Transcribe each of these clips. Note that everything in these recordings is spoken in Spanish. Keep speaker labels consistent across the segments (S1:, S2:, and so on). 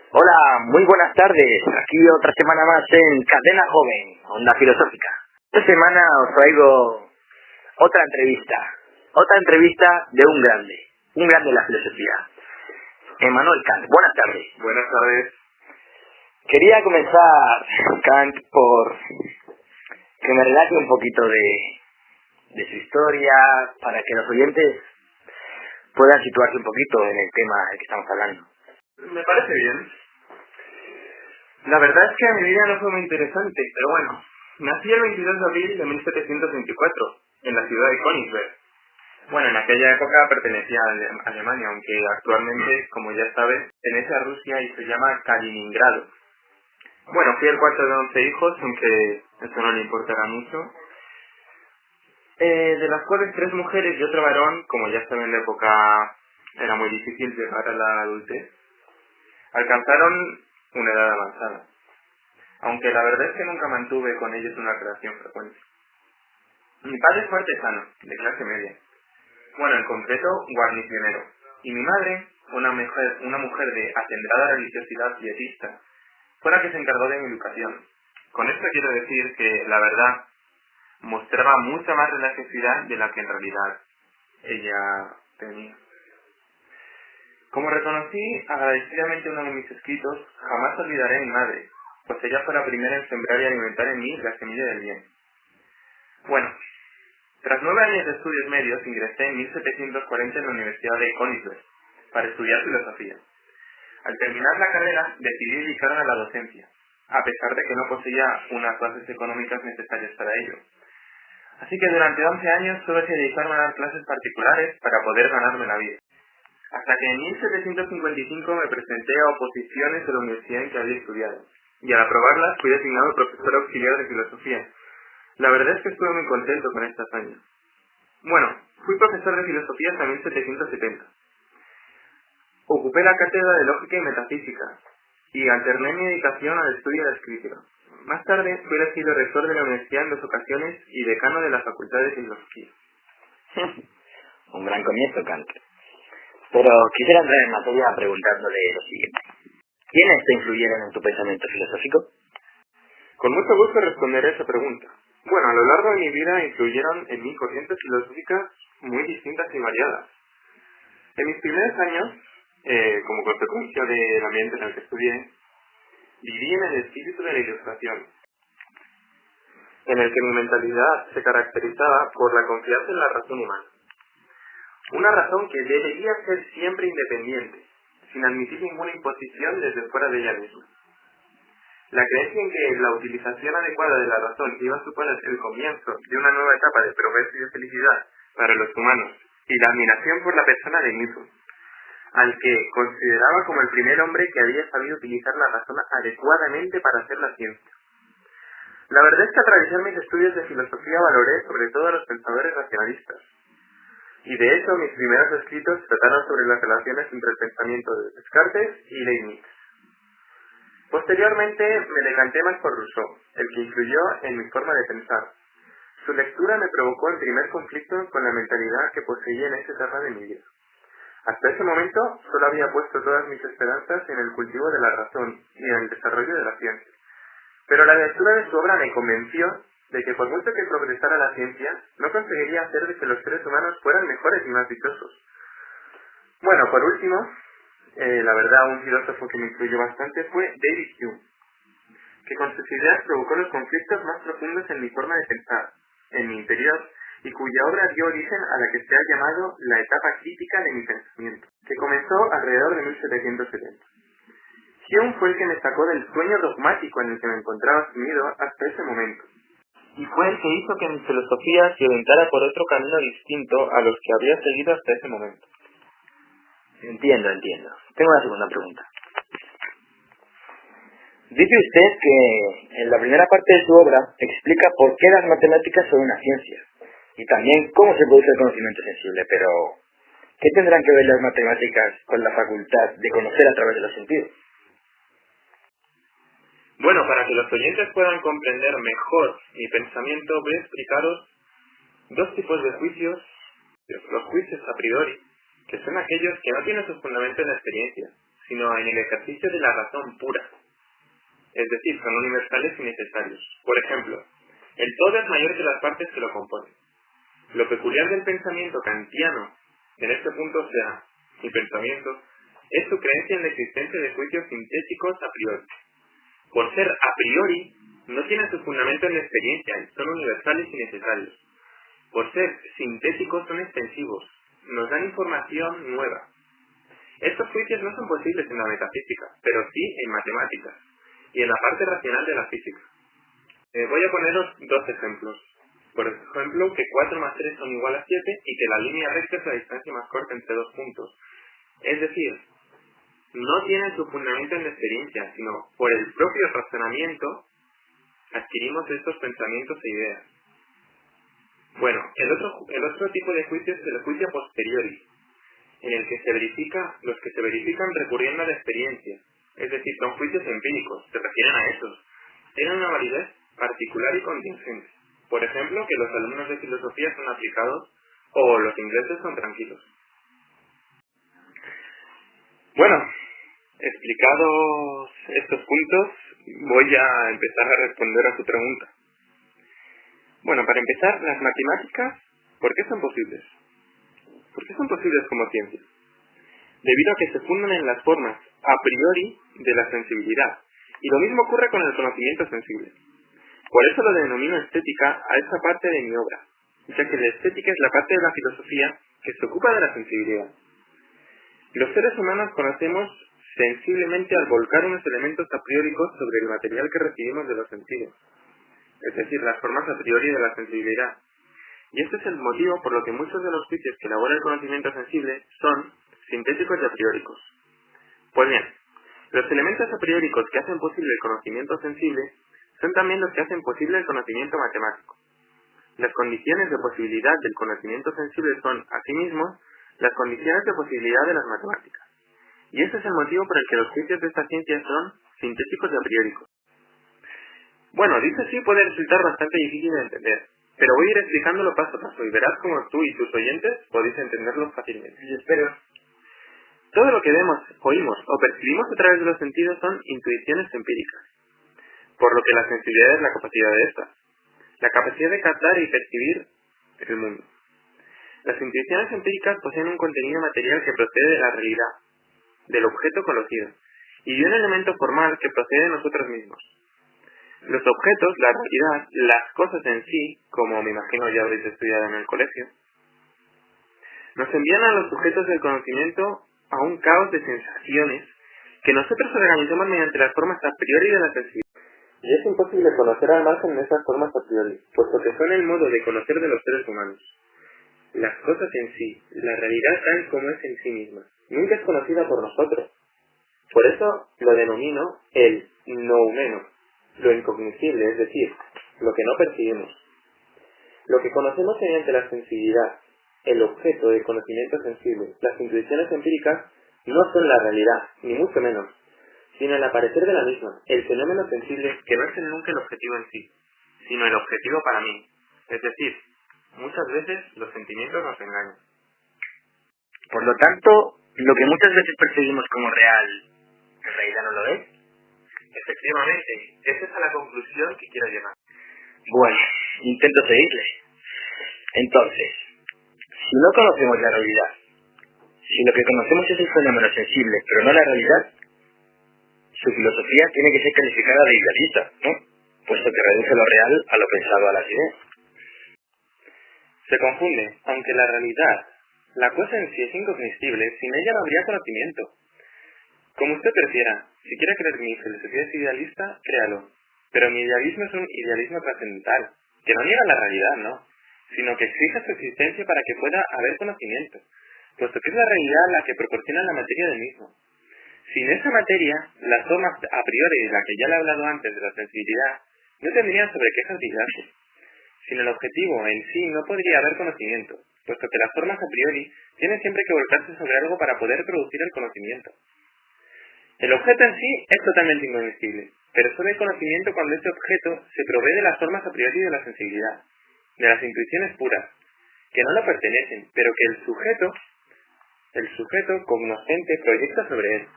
S1: Hola, muy buenas tardes. Aquí otra semana más en Cadena Joven, Onda Filosófica. Esta semana os traigo otra entrevista de un grande de la filosofía, Emmanuel Kant. Buenas tardes.
S2: Buenas tardes.
S1: Quería comenzar, Kant, por que me relate un poquito de su historia, para que los oyentes puedan situarse un poquito en el tema del que estamos hablando.
S2: Me parece bien. La verdad es que mi vida no fue muy interesante, pero bueno. Nací el 22 de abril de 1724, en la ciudad de Königsberg. Bueno, en aquella época pertenecía a Alemania, aunque actualmente, como ya sabes, pertenece a Rusia y se llama Kaliningrado. Bueno, fui el cuarto de 11 hijos, aunque eso no le importará mucho. De las cuales 3 mujeres y otro varón, como ya saben, en la época era muy difícil llegar a la adultez, alcanzaron una edad avanzada, aunque la verdad es que nunca mantuve con ellos una relación frecuente. Mi padre fue artesano, de clase media, bueno, en concreto, guarnicionero, y mi madre, una mujer de acendrada religiosidad pietista, fue la que se encargó de mi educación. Con esto quiero decir que, la verdad, mostraba mucha más religiosidad de la que en realidad ella tenía. Como reconocí agradecidamente uno de mis escritos, jamás olvidaré a mi madre, pues ella fue la primera en sembrar y alimentar en mí la semilla del bien. Bueno, tras 9 años de estudios medios ingresé en 1740 en la Universidad de Königsberg para estudiar filosofía. Al terminar la carrera decidí dedicarme a la docencia, a pesar de que no poseía unas bases económicas necesarias para ello. Así que durante 11 años tuve que dedicarme a dar clases particulares para poder ganarme la vida. Hasta que en 1755 me presenté a oposiciones de la universidad en que había estudiado, y al aprobarlas fui designado profesor auxiliar de filosofía. La verdad es que estuve muy contento con esta hazaña. Bueno, fui profesor de filosofía hasta 1770. Ocupé la cátedra de lógica y metafísica, y alterné mi dedicación al estudio de la escritura. Más tarde fui elegido rector de la universidad en 2 ocasiones y decano de la Facultad de Filosofía.
S1: Un gran comienzo, Kant. Pero quisiera entrar en materia preguntándole lo siguiente. ¿Quiénes te influyeron en tu pensamiento filosófico?
S2: Con mucho gusto responderé a esa pregunta. Bueno, a lo largo de mi vida influyeron en mí corrientes filosóficas muy distintas y variadas. En mis primeros años, como consecuencia del ambiente en el que estudié, viví en el espíritu de la Ilustración, en el que mi mentalidad se caracterizaba por la confianza en la razón humana. Una razón que debería ser siempre independiente, sin admitir ninguna imposición desde fuera de ella misma. La creencia en que la utilización adecuada de la razón iba a suponer el comienzo de una nueva etapa de progreso y de felicidad para los humanos, y la admiración por la persona de Newton, al que consideraba como el primer hombre que había sabido utilizar la razón adecuadamente para hacer la ciencia. La verdad es que al realizar mis estudios de filosofía valoré sobre todo a los pensadores racionalistas, y de hecho mis primeros escritos trataron sobre las relaciones entre el pensamiento de Descartes y Leibniz. Posteriormente me decanté más por Rousseau, el que influyó en mi forma de pensar. Su lectura me provocó el primer conflicto con la mentalidad que poseía en esta etapa de mi vida. Hasta ese momento solo había puesto todas mis esperanzas en el cultivo de la razón y en el desarrollo de la ciencia. Pero la lectura de su obra me convenció de que por mucho que progresara la ciencia, no conseguiría hacer de que los seres humanos fueran mejores y más dichosos. Bueno, por último, la verdad, un filósofo que me influyó bastante fue David Hume, que con sus ideas provocó los conflictos más profundos en mi forma de pensar, en mi interior, y cuya obra dio origen a la que se ha llamado la etapa crítica de mi pensamiento, que comenzó alrededor de 1770. Hume fue el que me sacó del sueño dogmático en el que me encontraba sumido hasta ese momento, y fue el que hizo que mi filosofía se orientara por otro camino distinto a los que había seguido hasta ese momento.
S1: Entiendo. Tengo una segunda pregunta. Dice usted que en la primera parte de su obra explica por qué las matemáticas son una ciencia, y también cómo se produce el conocimiento sensible, pero ¿qué tendrán que ver las matemáticas con la facultad de conocer a través de los sentidos?
S2: Bueno, para que los oyentes puedan comprender mejor mi pensamiento, voy a explicaros 2 tipos de juicios. Los juicios a priori, que son aquellos que no tienen su fundamento en la experiencia, sino en el ejercicio de la razón pura. Es decir, son universales y necesarios. Por ejemplo, el todo es mayor que las partes que lo componen. Lo peculiar del pensamiento kantiano, en este punto sea, mi pensamiento, es su creencia en la existencia de juicios sintéticos a priori. Por ser a priori, no tienen su fundamento en la experiencia y son universales y necesarios. Por ser sintéticos son extensivos, nos dan información nueva. Estos juicios no son posibles en la metafísica, pero sí en matemáticas y en la parte racional de la física. Voy a poneros dos ejemplos. Por ejemplo, que 4 más 3 son igual a 7 y que la línea recta es la distancia más corta entre dos puntos. Es decir, no tienen su fundamento en la experiencia, sino por el propio razonamiento adquirimos estos pensamientos e ideas. Bueno, el otro tipo de juicio es el juicio a posteriori, en el que los que se verifican recurriendo a la experiencia. Es decir, son juicios empíricos, se refieren a esos. Tienen una validez particular y contingente. Por ejemplo, que los alumnos de filosofía son aplicados o los ingleses son tranquilos. Bueno, explicados estos puntos, voy a empezar a responder a su pregunta. Bueno, para empezar, las matemáticas, ¿por qué son posibles? ¿Por qué son posibles como ciencia? Debido a que se fundan en las formas a priori de la sensibilidad, y lo mismo ocurre con el conocimiento sensible. Por eso lo denomino estética a esta parte de mi obra, ya que la estética es la parte de la filosofía que se ocupa de la sensibilidad. Los seres humanos conocemos sensiblemente al volcar unos elementos a prióricos sobre el material que recibimos de los sentidos, es decir, las formas a priori de la sensibilidad. Y este es el motivo por lo que muchos de los juicios que elabora el conocimiento sensible son sintéticos y a prióricos. Pues bien, los elementos a prióricos que hacen posible el conocimiento sensible son también los que hacen posible el conocimiento matemático. Las condiciones de posibilidad del conocimiento sensible son, asimismo, las condiciones de posibilidad de las matemáticas. Y ese es el motivo por el que los juicios de esta ciencia son sintéticos y a prióricos. Bueno, dicho así puede resultar bastante difícil de entender, pero voy a ir explicándolo paso a paso y verás cómo tú y tus oyentes podéis entenderlo fácilmente. Y espero. Todo lo que vemos, oímos o percibimos a través de los sentidos son intuiciones empíricas, por lo que la sensibilidad es la capacidad de esta, la capacidad de captar y percibir el mundo. Las intuiciones empíricas poseen un contenido material que procede de la realidad, del objeto conocido, y de un elemento formal que procede de nosotros mismos. Los objetos, la realidad, las cosas en sí, como me imagino ya habréis estudiado en el colegio, nos envían a los sujetos del conocimiento a un caos de sensaciones que nosotros organizamos mediante las formas a priori de la sensibilidad. Y es imposible conocer al margen de esas formas a priori, puesto que son el modo de conocer de los seres humanos. Las cosas en sí, la realidad tal como es en sí misma, nunca es conocida por nosotros. Por eso lo denomino el noumeno, lo incognoscible, es decir, lo que no percibimos. Lo que conocemos mediante la sensibilidad, el objeto de conocimiento sensible, las intuiciones empíricas, no son la realidad, ni mucho menos, sino el aparecer de la misma, el fenómeno sensible que no es nunca el objetivo en sí, sino el objetivo para mí. Es decir, muchas veces los sentimientos nos engañan.
S1: Por lo tanto, lo que muchas veces percibimos como real, en realidad no lo es.
S2: Efectivamente, esa es a la conclusión que quiero llegar.
S1: Bueno, intento seguirle. Entonces, si no conocemos la realidad, si lo que conocemos es el fenómeno sensible, pero no la realidad, su filosofía tiene que ser calificada de idealista, ¿no? Puesto que reduce lo real a lo pensado a las ideas.
S2: Se confunde, aunque la realidad, la cosa en sí es incognoscible, sin ella no habría conocimiento. Como usted prefiera, si quiere creer que mi filosofía es idealista, créalo. Pero mi idealismo es un idealismo trascendental, que no niega la realidad, no, sino que exige su existencia para que pueda haber conocimiento, puesto que es la realidad la que proporciona la materia del mismo. Sin esa materia, las formas a priori de la que ya le he hablado antes de la sensibilidad, no tendrían sobre qué ejercitarse. Sin el objetivo en sí no podría haber conocimiento, puesto que las formas a priori tienen siempre que volcarse sobre algo para poder producir el conocimiento. El objeto en sí es totalmente incognoscible, pero solo hay conocimiento cuando este objeto se provee de las formas a priori de la sensibilidad, de las intuiciones puras, que no le pertenecen, pero que el sujeto cognoscente proyecta sobre él.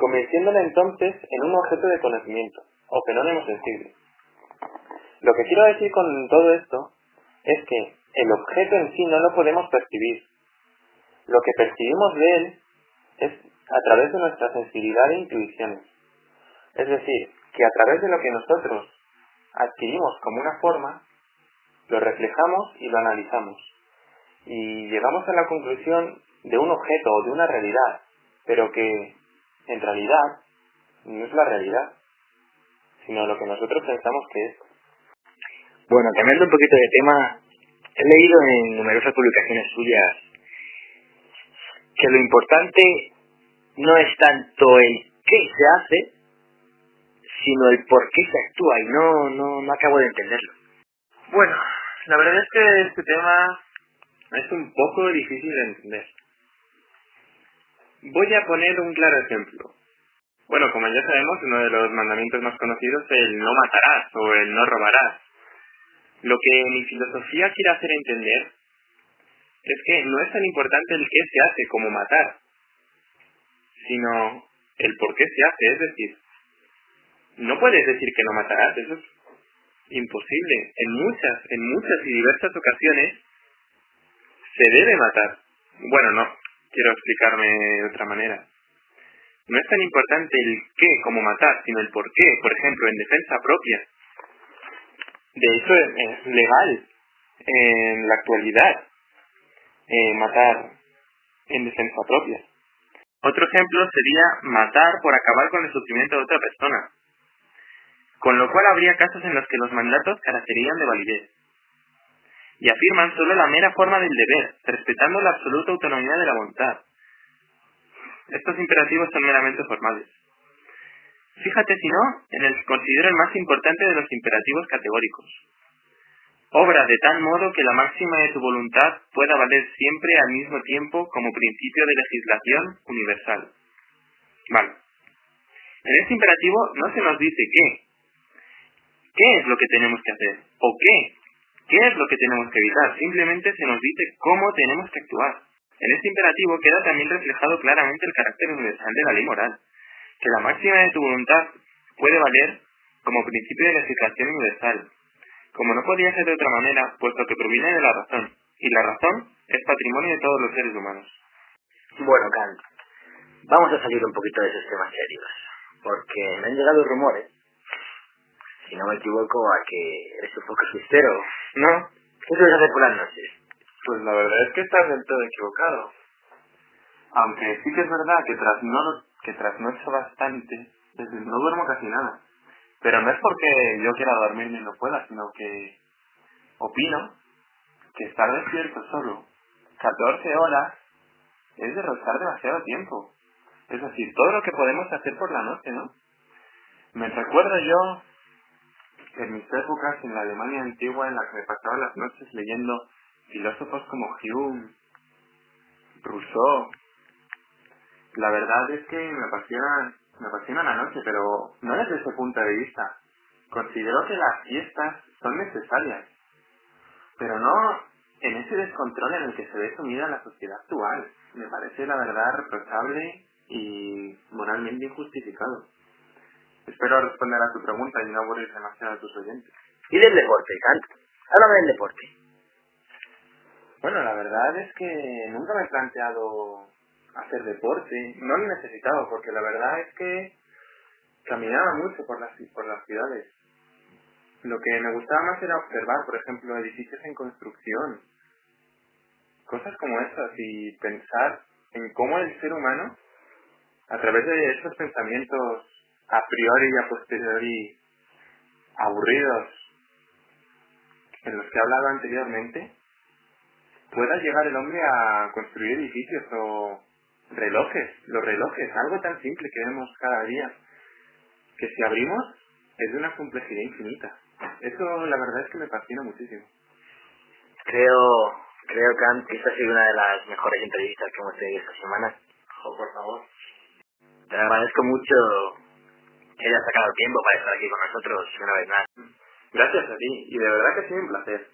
S2: convirtiéndola entonces en un objeto de conocimiento, o fenómeno sensible. Lo que quiero decir con todo esto es que el objeto en sí no lo podemos percibir. Lo que percibimos de él es a través de nuestra sensibilidad e intuiciones. Es decir, que a través de lo que nosotros adquirimos como una forma, lo reflejamos y lo analizamos. Y llegamos a la conclusión de un objeto o de una realidad, pero que en realidad no es la realidad, sino lo que nosotros pensamos que es.
S1: Bueno, cambiando un poquito de tema, he leído en numerosas publicaciones suyas que lo importante no es tanto el qué se hace, sino el por qué se actúa, y no acabo de entenderlo.
S2: Bueno, la verdad es que este tema es un poco difícil de entender. Voy a poner un claro ejemplo. Bueno, como ya sabemos, uno de los mandamientos más conocidos es el no matarás o el no robarás. Lo que mi filosofía quiere hacer entender es que no es tan importante el qué se hace como matar, sino el por qué se hace. Es decir, no puedes decir que no matarás, eso es imposible. En muchas y diversas ocasiones se debe matar. Bueno, no, quiero explicarme de otra manera. No es tan importante el qué como matar, sino el por qué. Por ejemplo, en defensa propia. De hecho, es legal en la actualidad matar en defensa propia. Otro ejemplo sería matar por acabar con el sufrimiento de otra persona. Con lo cual habría casos en los que los mandatos carecerían de validez. Y afirman solo la mera forma del deber, respetando la absoluta autonomía de la voluntad. Estos imperativos son meramente formales. Fíjate si no, en el que considero el más importante de los imperativos categóricos. Obra de tal modo que la máxima de tu voluntad pueda valer siempre al mismo tiempo como principio de legislación universal. Vale. En este imperativo no se nos dice qué. ¿Qué es lo que tenemos que hacer? ¿O qué? ¿Qué es lo que tenemos que evitar? Simplemente se nos dice cómo tenemos que actuar. En este imperativo queda también reflejado claramente el carácter universal de la ley moral, que la máxima de tu voluntad puede valer como principio de legislación universal, como no podía ser de otra manera, puesto que proviene de la razón, y la razón es patrimonio de todos los seres humanos.
S1: Bueno, Kant, vamos a salir un poquito de esos temas serios, porque me han llegado rumores, si no me equivoco, a que eres un poco fiestero, ¿no? ¿Qué sueles hacer por las noches?
S2: Pues la verdad es que estás del todo equivocado. Aunque sí que es verdad que trasnocho bastante, no duermo casi nada. Pero no es porque yo quiera dormir ni no pueda, sino que opino que estar despierto solo 14 horas es derrochar demasiado tiempo. Es decir, todo lo que podemos hacer por la noche, ¿no? Me recuerdo yo en mis épocas en la Alemania antigua en la que me pasaba las noches leyendo filósofos como Hume, Rousseau. La verdad es que me apasiona la noche, pero no desde ese punto de vista. Considero que las fiestas son necesarias, pero no en ese descontrol en el que se ve sumida la sociedad actual. Me parece la verdad reprochable y moralmente injustificado. Espero responder a tu pregunta y no aburrir demasiado a tus oyentes.
S1: ¿Y del deporte, Kant? Háblame del deporte.
S2: Bueno, la verdad es que nunca me he planteado hacer deporte. No lo he necesitado, porque la verdad es que caminaba mucho por las ciudades. Lo que me gustaba más era observar, por ejemplo, edificios en construcción. Cosas como esas y pensar en cómo el ser humano, a través de estos pensamientos a priori y a posteriori aburridos en los que he hablado anteriormente, pueda llegar el hombre a construir edificios o los relojes, algo tan simple que vemos cada día, que si abrimos es de una complejidad infinita. Eso la verdad es que me fascina muchísimo.
S1: Creo, Kant, que esta ha sido una de las mejores entrevistas que hemos tenido esta semana.
S2: Oh, por favor.
S1: Te agradezco mucho que hayas sacado tiempo para estar aquí con nosotros una vez más.
S2: Gracias a ti, y de verdad que ha sido un placer.